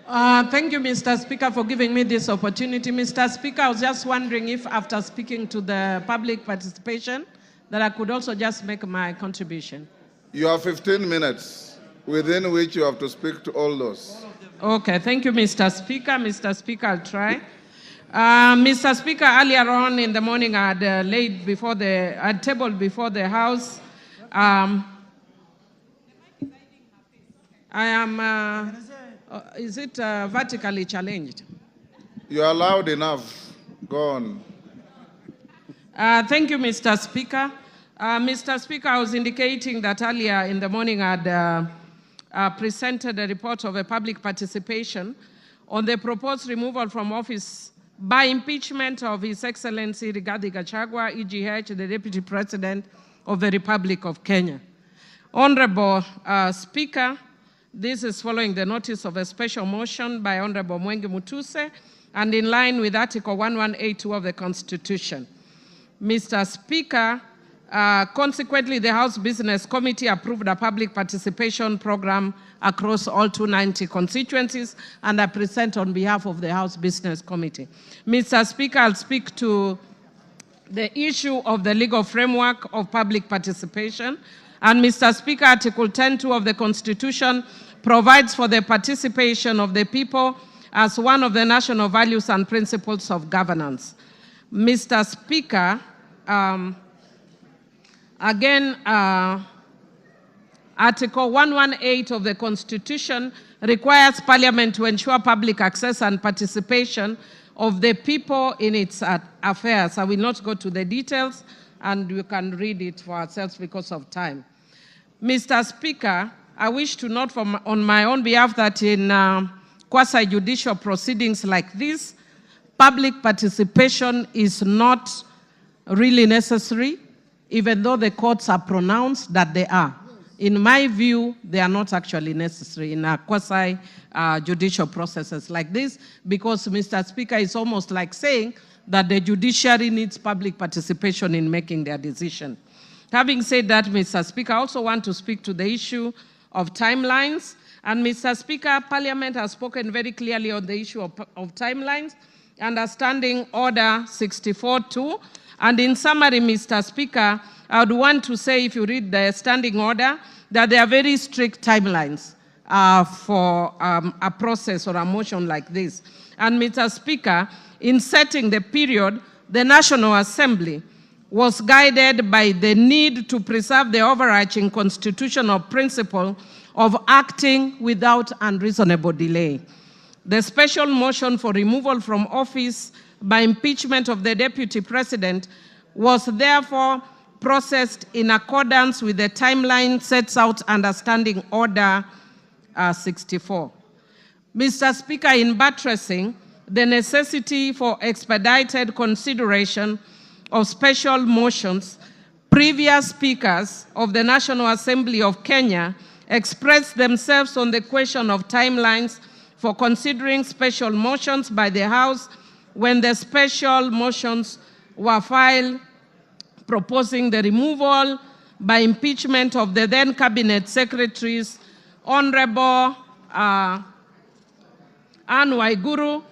Thank you, Mr. Speaker, for giving me this opportunity. Mr. Speaker, I was just wondering if after speaking to the public participation, that I could also just make my contribution. You have 15 minutes within which you have to speak to all those. Okay, thank you, Mr. Speaker. Mr. Speaker, I'll try. Mr. Speaker, earlier on in the morning, I had tabled before the House. I am, is it vertically challenged? You are loud enough. Go on. Thank you, Mr. Speaker. Mr. Speaker, I was indicating that earlier in the morning I had presented a report of a public participation on the proposed removal from office by impeachment of His Excellency Rigathi Gachagua, EGH, the Deputy President of the Republic of Kenya. Honorable Speaker, this is following the notice of a special motion by Honorable Mwengi Mutuse and in line with Article 1182 of the Constitution. Mr. Speaker, consequently, the House Business Committee approved a public participation program across all 290 constituencies, and I present on behalf of the House Business Committee. Mr. Speaker, I'll speak to the issue of the legal framework of public participation. And Mr. Speaker, Article 10.2 of the Constitution provides for the participation of the people as one of the national values and principles of governance. Mr. Speaker, Article 118 of the Constitution requires Parliament to ensure public access and participation of the people in its affairs. I will not go to the details, and we can read it for ourselves because of time. Mr. Speaker, I wish to note on my own behalf that in quasi-judicial proceedings like this, public participation is not really necessary, even though the courts are pronounced that they are. In my view, they are not actually necessary in quasi-judicial processes like this, because, Mr. Speaker, it's almost like saying that the judiciary needs public participation in making their decision. Having said that, Mr. Speaker, I also want to speak to the issue of timelines. And Mr. Speaker, Parliament has spoken very clearly on the issue of timelines, understanding Order 64.2. And in summary, Mr. Speaker, I would want to say, if you read the standing order, that there are very strict timelines for a process or a motion like this. And Mr. Speaker, in setting the period, the National Assembly was guided by the need to preserve the overarching constitutional principle of acting without unreasonable delay. The special motion for removal from office by impeachment of the Deputy President was therefore processed in accordance with the timeline sets out under Standing Order 64. Mr. Speaker, in buttressing the necessity for expedited consideration of special motions, previous speakers of the National Assembly of Kenya expressed themselves on the question of timelines for considering special motions by the House when the special motions were filed proposing the removal by impeachment of the then Cabinet Secretaries, Honorable Anne Waiguru,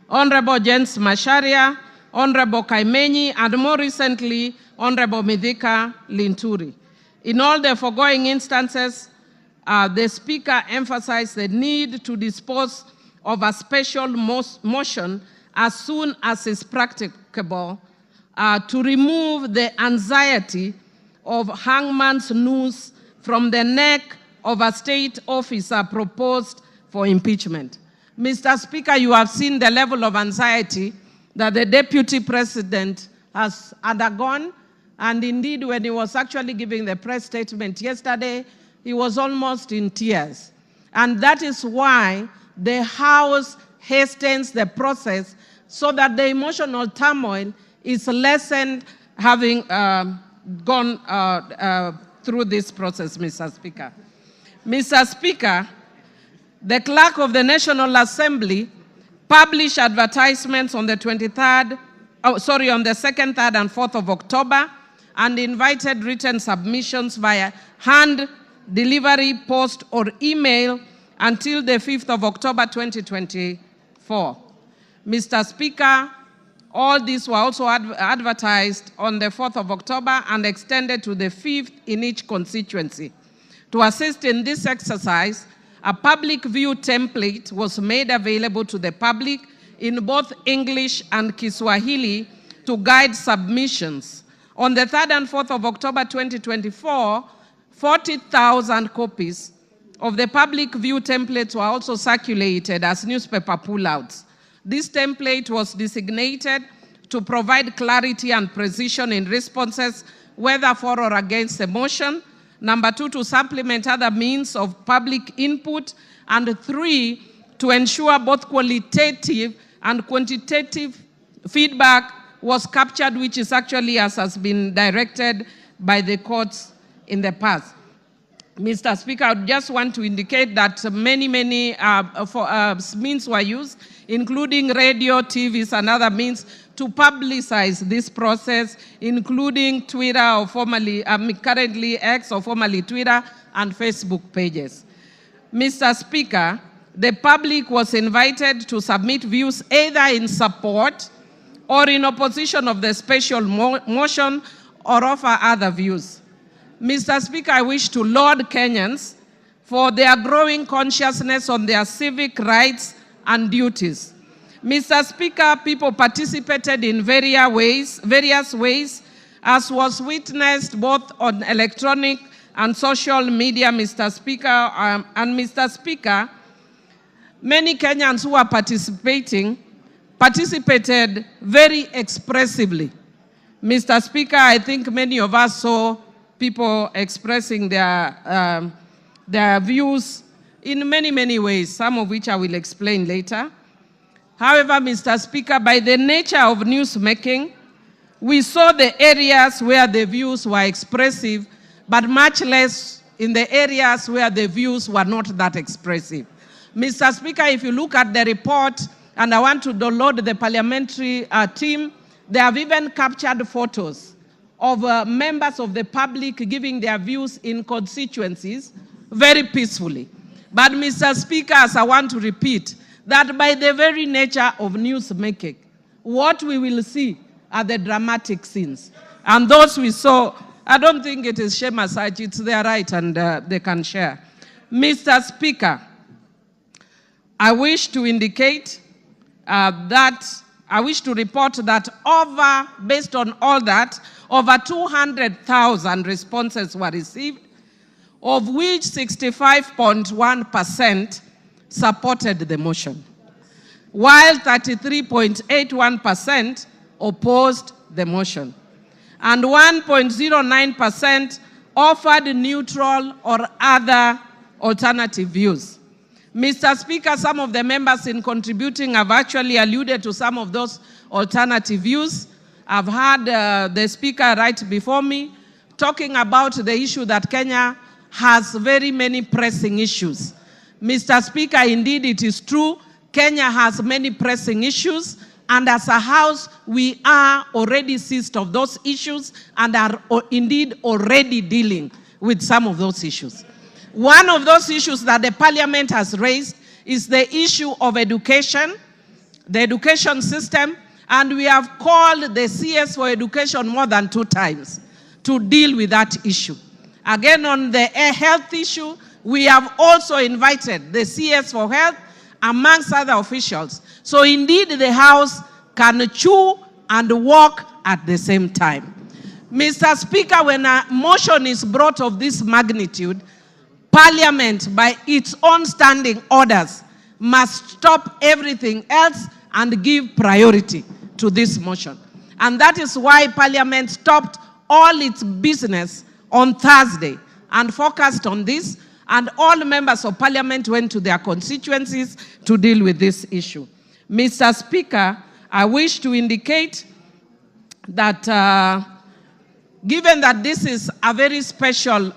Honorable James Macharia, Honorable Kaimenyi, and more recently, Honorable Mithika Linturi. In all the foregoing instances, the Speaker emphasized the need to dispose of a special motion as soon as is practicable to remove the anxiety of hangman's noose from the neck of a state officer proposed for impeachment. Mr. Speaker, you have seen the level of anxiety that the Deputy President has undergone, and indeed when he was actually giving the press statement yesterday, he was almost in tears. And that is why the House hastens the process so that the emotional turmoil is lessened having gone through this process, Mr. Speaker. Mr. Speaker, the Clerk of the National Assembly published advertisements on the 2nd, 3rd, and 4th of October and invited written submissions via hand delivery, post, or email until the 5th of October 2024. Mr. Speaker, all these were also advertised on the 4th of October and extended to the 5th in each constituency. To assist in this exercise, a public view template was made available to the public in both English and Kiswahili to guide submissions. On the 3rd and 4th of October 2024, 40,000 copies of the public view templates were also circulated as newspaper pullouts. This template was designated to provide clarity and precision in responses, whether for or against the motion. Number 2, to supplement other means of public input. And 3, to ensure both qualitative and quantitative feedback was captured, which is actually as has been directed by the courts in the past. Mr. Speaker, I just want to indicate that many means were used, including radio, TVs, and other means to publicize this process, including Twitter, or formerly, currently X, or formerly Twitter, and Facebook pages. Mr. Speaker, the public was invited to submit views either in support or in opposition of the special motion or offer other views. Mr. Speaker, I wish to laud Kenyans for their growing consciousness on their civic rights and duties. Mr. Speaker, people participated in various ways, as was witnessed both on electronic and social media, Mr. Speaker. And Mr. Speaker, many Kenyans who are participated very expressively. Mr. Speaker, I think many of us saw people expressing their views in many ways, some of which I will explain later. However, Mr. Speaker, by the nature of newsmaking, we saw the areas where the views were expressive, but much less in the areas where the views were not that expressive. Mr. Speaker, if you look at the report, and I want to download the parliamentary team, they have even captured photos of members of the public giving their views in constituencies very peacefully. But Mr. Speaker, as I want to repeat, that by the very nature of newsmaking, what we will see are the dramatic scenes. And those we saw, I don't think it is shame as such, it's their right and they can share. Mr. Speaker, I wish to indicate I wish to report that based on all that, over 200,000 responses were received, of which 65.1% supported the motion, while 33.81% opposed the motion, and 1.09% offered neutral or other alternative views. Mr. Speaker, some of the members in contributing have actually alluded to some of those alternative views. I've heard the speaker right before me talking about the issue that Kenya has very many pressing issues. Mr. Speaker, indeed it is true, Kenya has many pressing issues, and as a House, we are already seized of those issues and are indeed already dealing with some of those issues. One of those issues that the Parliament has raised is the issue of education, the education system, and we have called the CS for Education more than 2 times to deal with that issue. Again, on the health issue, we have also invited the CS for Health amongst other officials. So indeed, the House can chew and walk at the same time. Mr. Speaker, when a motion is brought of this magnitude, Parliament, by its own standing orders, must stop everything else and give priority to this motion. And that is why Parliament stopped all its business on Thursday and focused on this, and all members of Parliament went to their constituencies to deal with this issue. Mr. Speaker, I wish to indicate that given that this is a very special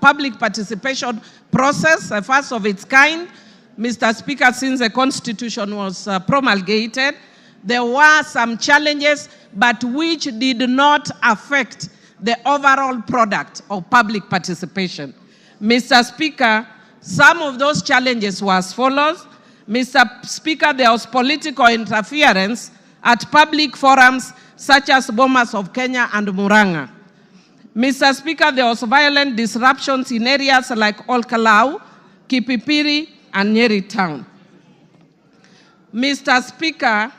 public participation process, a first of its kind, Mr. Speaker, since the Constitution was promulgated, there were some challenges, but which did not affect the overall product of public participation. Mr. Speaker, Some of those challenges were as follows. Mr. Speaker, there was political interference at public forums such as Bomas of Kenya and Murang'a. Mr. Speaker, there was violent disruptions in areas like Olkalau, Kipipiri, and Nyeri Town. Mr. Speaker,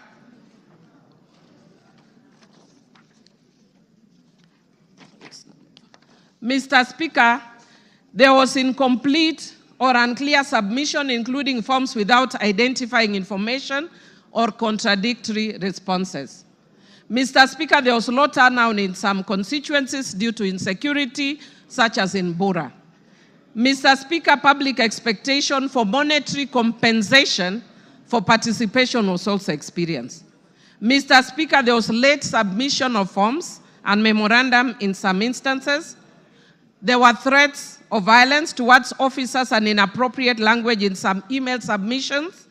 there was incomplete or unclear submission, including forms without identifying information or contradictory responses. Mr. Speaker, there was low turnout in some constituencies due to insecurity, such as in Bura. Mr. Speaker, public expectation for monetary compensation for participation was also experienced. Mr. Speaker, there was late submission of forms and memorandum in some instances. There were threats of violence towards officers and inappropriate language in some email submissions.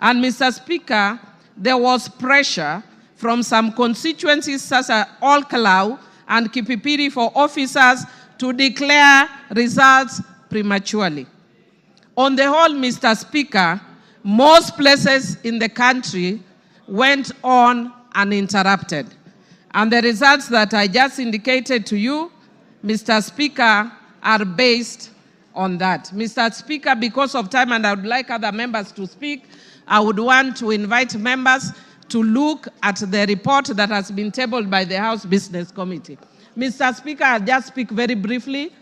And Mr. Speaker, there was pressure from some constituencies such as Olkalau and Kipipiri for officers to declare results prematurely. On the whole, Mr. Speaker, most places in the country went on uninterrupted. And the results that I just indicated to you, Mr. Speaker, are based on that. Mr. Speaker, because of time, and I would like other members to speak, I would want to invite members to look at the report that has been tabled by the House Business Committee. Mr. Speaker, I'll just speak very briefly